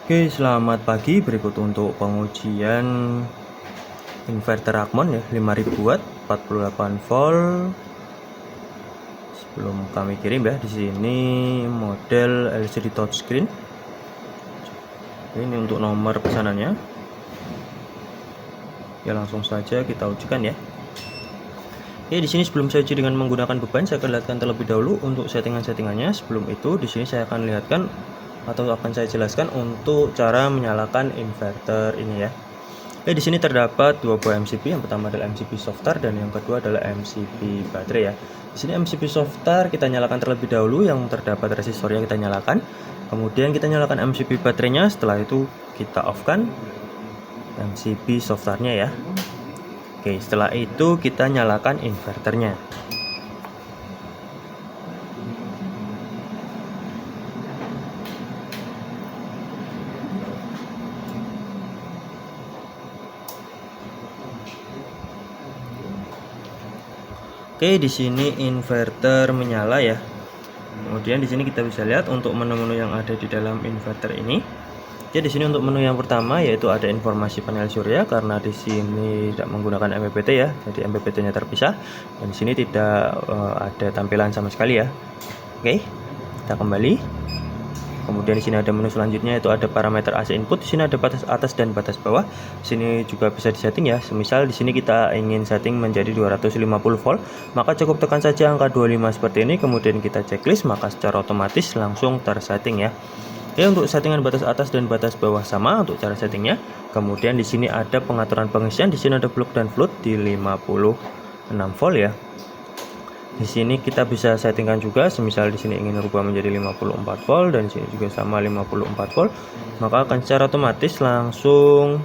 Oke, selamat pagi. Berikut untuk pengujian inverter Rakmon ya, 5000 watt, 48 volt. Sebelum kami kirim ya, di sini model LCD touchscreen. Ini untuk nomor pesanannya. Ya, langsung saja kita ujikan ya. Oke, di sini sebelum saya uji dengan menggunakan beban, saya akan lihatkan terlebih dahulu untuk settingan-settingannya. Sebelum itu, di sini saya akan lihatkan atau akan saya jelaskan untuk cara menyalakan inverter ini ya. Di sini terdapat dua buah MCB. Yang pertama adalah MCB softar dan yang kedua adalah MCB baterai ya. Di sini MCB softar kita nyalakan terlebih dahulu, yang terdapat resistornya kita nyalakan. Kemudian kita nyalakan MCB baterainya. Setelah itu kita off-kan MCB softarnya ya. Oke, setelah itu kita nyalakan inverternya. Oke, di sini inverter menyala ya. Kemudian di sini kita bisa lihat untuk menu-menu yang ada di dalam inverter ini. Jadi di sini untuk menu yang pertama yaitu ada informasi panel surya, karena di sini tidak menggunakan MPPT ya. Jadi MPPT-nya terpisah dan di sini tidak ada tampilan sama sekali ya. Oke, kita kembali. Kemudian di sini ada menu selanjutnya yaitu ada parameter AC input. Di sini ada batas atas dan batas bawah. Di sini juga bisa disetting ya. Semisal di sini kita ingin setting menjadi 250 volt, maka cukup tekan saja angka 25 seperti ini. Kemudian kita checklist, maka secara otomatis langsung tersetting ya. Ya, untuk settingan batas atas dan batas bawah sama untuk cara settingnya. Kemudian di sini ada pengaturan pengisian. Di sini ada plug dan float di 56 volt ya. Di sini kita bisa settingkan juga, semisal di sini ingin rubah menjadi 54 volt dan di sini juga sama 54 volt, maka akan secara otomatis langsung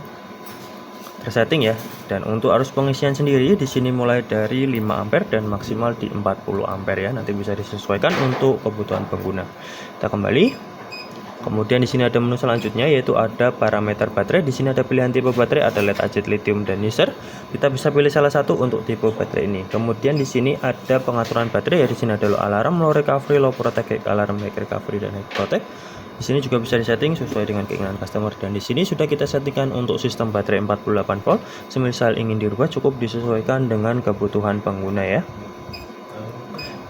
tersetting ya. Dan untuk arus pengisian sendiri di sini mulai dari 5 ampere dan maksimal di 40 ampere ya. Nanti bisa disesuaikan untuk kebutuhan pengguna. Kita kembali. Kemudian di sini ada menu selanjutnya yaitu ada parameter baterai. Di sini ada pilihan tipe baterai, ada lead acid, lithium dan neither. Kita bisa pilih salah satu untuk tipe baterai ini. Kemudian di sini ada pengaturan baterai ya. Di sini ada low alarm, low recovery, low protect, high alarm, high recovery dan high protect. Di sini juga bisa disetting sesuai dengan keinginan customer, dan di sini sudah kita settingkan untuk sistem baterai 48 volt. Semisal ingin dirubah cukup disesuaikan dengan kebutuhan pengguna ya.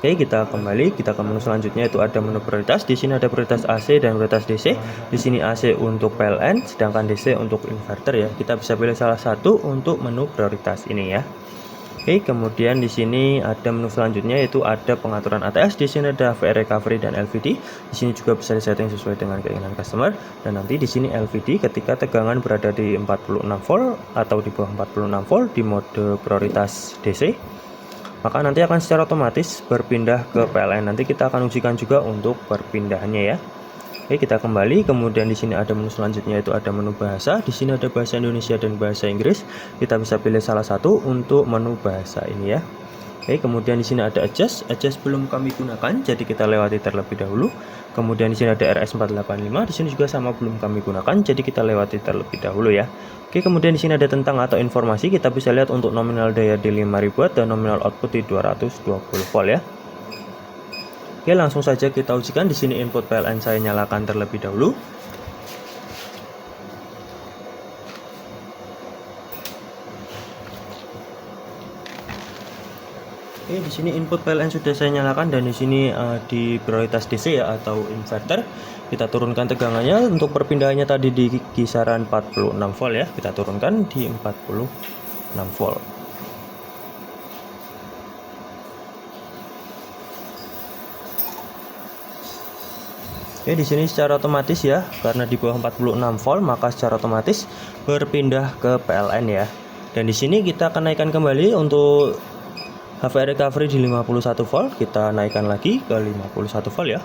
Oke, kita kembali, kita ke menu selanjutnya yaitu ada menu prioritas. Di sini ada prioritas AC dan prioritas DC. Di sini AC untuk PLN, sedangkan DC untuk inverter ya. Kita bisa pilih salah satu untuk menu prioritas ini ya. Oke, kemudian di sini ada menu selanjutnya yaitu ada pengaturan ATS. Di sini ada VR recovery dan LVD. Di sini juga bisa disetting sesuai dengan keinginan customer. Dan nanti di sini LVD ketika tegangan berada di 46 volt atau di bawah 46 volt di mode prioritas DC, maka nanti akan secara otomatis berpindah ke PLN. Nanti kita akan ujikan juga untuk perpindahannya ya. Oke, kita kembali. Kemudian di sini ada menu selanjutnya yaitu ada menu bahasa. Di sini ada bahasa Indonesia dan bahasa Inggris. Kita bisa pilih salah satu untuk menu bahasa ini ya. Oke, kemudian di sini ada adjust. Adjust belum kami gunakan, jadi kita lewati terlebih dahulu. Kemudian di sini ada RS485. Di sini juga sama belum kami gunakan, jadi kita lewati terlebih dahulu ya. Oke, kemudian di sini ada tentang atau informasi. Kita bisa lihat untuk nominal daya di 5000 watt dan nominal output di 220 volt ya. Oke, langsung saja kita ujikan. Di sini input PLN saya nyalakan terlebih dahulu. Oke, di sini input PLN sudah saya nyalakan dan di sini di prioritas DC ya atau inverter. Kita turunkan tegangannya. Untuk perpindahannya tadi di kisaran 46 volt ya. Kita turunkan di 46 volt. Oke, di sini secara otomatis ya, karena di bawah 46 volt maka secara otomatis berpindah ke PLN ya. Dan di sini kita akan naikkan kembali untuk HVR recovery di 51 volt, kita naikkan lagi ke 51 volt ya.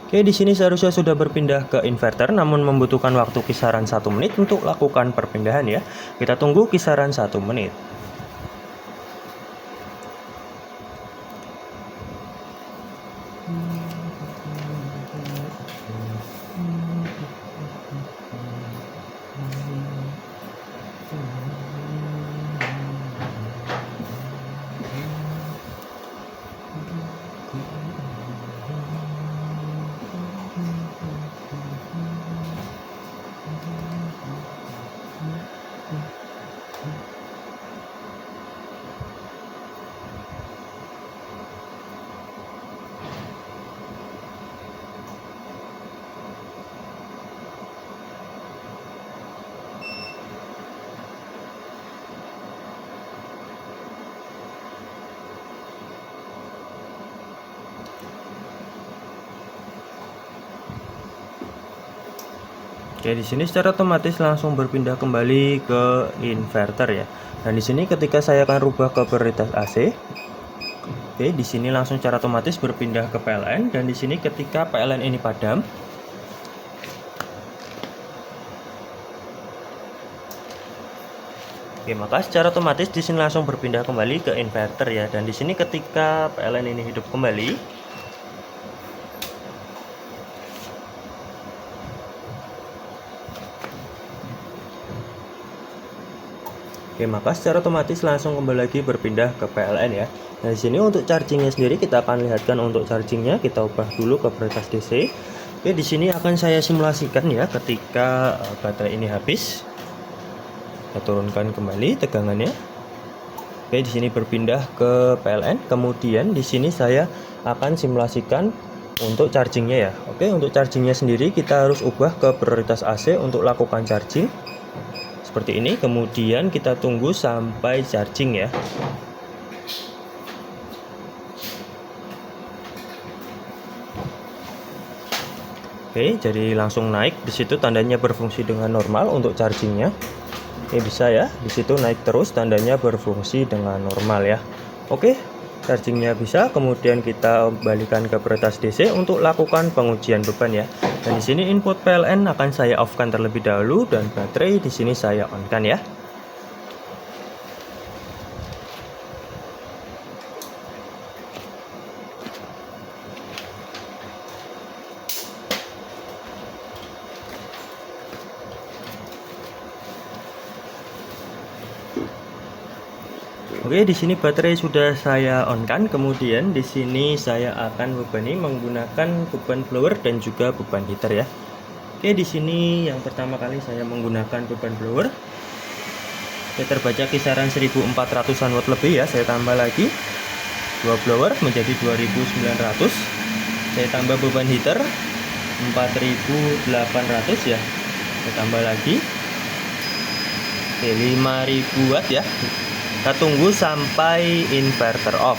Oke, di sini seharusnya sudah berpindah ke inverter, namun membutuhkan waktu kisaran 1 menit untuk lakukan perpindahan ya. Kita tunggu kisaran 1 menit. Oke, di sini secara otomatis langsung berpindah kembali ke inverter ya. Dan di sini ketika saya akan rubah ke prioritas AC, oke, di sini langsung secara otomatis berpindah ke PLN. Dan di sini ketika PLN ini padam, oke, maka secara otomatis di sini langsung berpindah kembali ke inverter ya. Dan di sini ketika PLN ini hidup kembali, oke, maka secara otomatis langsung kembali lagi berpindah ke PLN ya. Nah, di sini untuk chargingnya sendiri kita akan lihatkan untuk chargingnya. Kita ubah dulu ke prioritas DC. Oke, di sini akan saya simulasikan ya ketika baterai ini habis. Kita turunkan kembali tegangannya. Oke, di sini berpindah ke PLN. Kemudian di sini saya akan simulasikan untuk chargingnya ya. Oke, untuk chargingnya sendiri kita harus ubah ke prioritas AC untuk lakukan charging. Seperti ini, kemudian kita tunggu sampai charging ya. Oke, jadi langsung naik. Di situ tandanya berfungsi dengan normal untuk chargingnya. Oke, bisa ya. Di situ naik terus, tandanya berfungsi dengan normal ya. Oke, chargingnya bisa. Kemudian kita balikan ke prioritas DC untuk lakukan pengujian beban ya. Dan di sini input PLN akan saya off-kan terlebih dahulu dan baterai di sini saya on-kan ya. Oke, di sini baterai sudah saya on-kan. Kemudian di sini saya akan bebani menggunakan beban blower dan juga beban heater ya. Oke, di sini yang pertama kali saya menggunakan beban blower. Oke, terbaca kisaran 1400-an watt lebih ya. Saya tambah lagi 2 blower menjadi 2900. Saya tambah beban heater 4800 ya. Saya tambah lagi. Oke, 5000 watt ya. Kita tunggu sampai inverter off.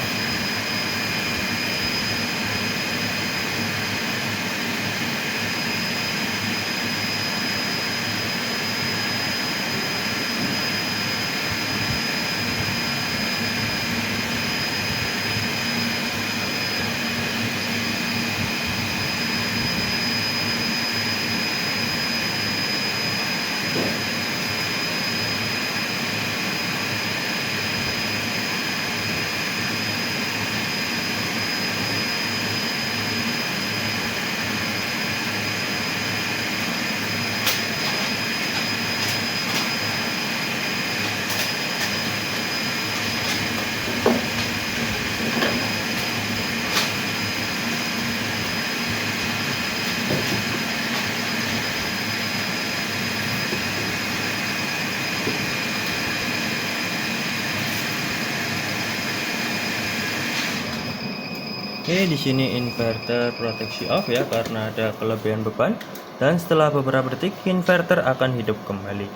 Oke, di sini inverter proteksi off ya karena ada kelebihan beban, dan setelah beberapa detik inverter akan hidup kembali.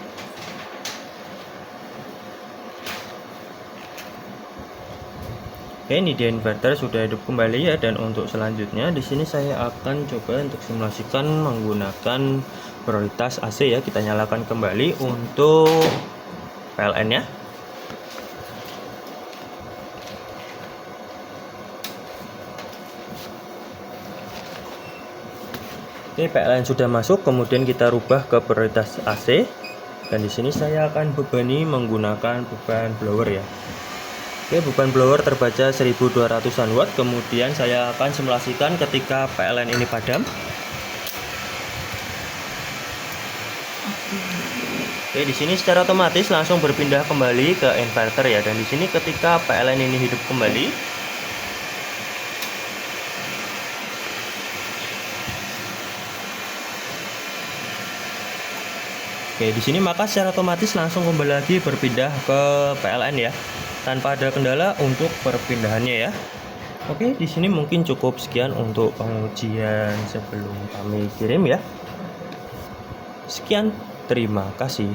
Oke, ini dia inverter sudah hidup kembali ya, dan untuk selanjutnya di sini saya akan coba untuk simulasikan menggunakan prioritas AC ya. Kita nyalakan kembali untuk PLN ya. Oke, PLN sudah masuk, kemudian kita rubah ke prioritas AC. Dan di sini saya akan bebani menggunakan beban blower ya. Oke, beban blower terbaca 1200-an watt. Kemudian saya akan simulasikan ketika PLN ini padam. Oke, di sini secara otomatis langsung berpindah kembali ke inverter ya. Dan di sini ketika PLN ini hidup kembali, Oke, di sini maka secara otomatis langsung kembali lagi berpindah ke PLN ya, tanpa ada kendala untuk perpindahannya ya. Oke, di sini mungkin cukup sekian untuk pengujian sebelum kami kirim ya. Sekian, terima kasih.